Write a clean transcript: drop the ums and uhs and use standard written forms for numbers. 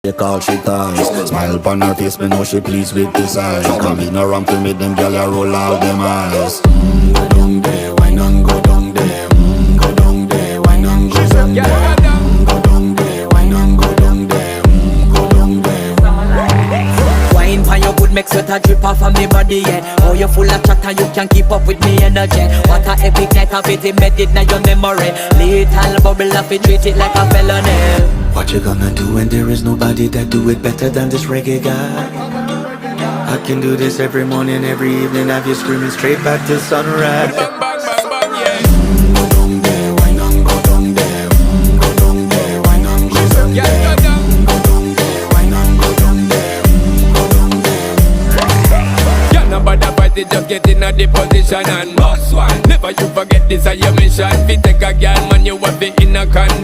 They call she ties. Smile upon her face, me know she pleased with this eyes. Come in around to me, them gyal a roll out them eyes. Go down there, why not go down there? Go down there, why not go down there? Go down there, why not go down there? Go down there. Wine pan your good, make sweat a drip off of me body, yeah. Oh, you full of chatter, you can keep up with me energy. What a epic night of it, embedded in your memory. Little bubble of it, treat it like a felony. What you gonna do when there is nobody that do it better than this reggae guy? I can do this every morning, every evening, have you screaming straight back to sunrise. Bang, bang, bang, bang, yeah. Go down there, why not go down there? Go down there, why not go down there? Yeah, go down. Go down there, why not go down there? Go down there. Yeah, nobody fight it, just get in a the position and boss one. Never you forget this is your mission. If you take a girl, man, you have it in a condition.